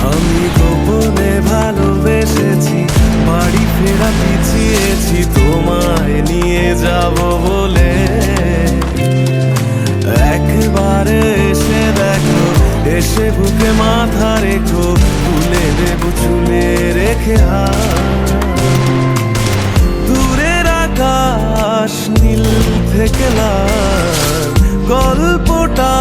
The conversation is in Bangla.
আমি গোপনে ভালোবেসেছি, বাড়ি ফেরা পিছিয়েছি তোমায় নিয়ে যাব বলে। একবারে এসে দেখো, এসে বুকে মাথা রেখো, তুলে দেব চুলে রেখে হাত। দূরের আকাশ নীল থেকে লাল, গল্পটা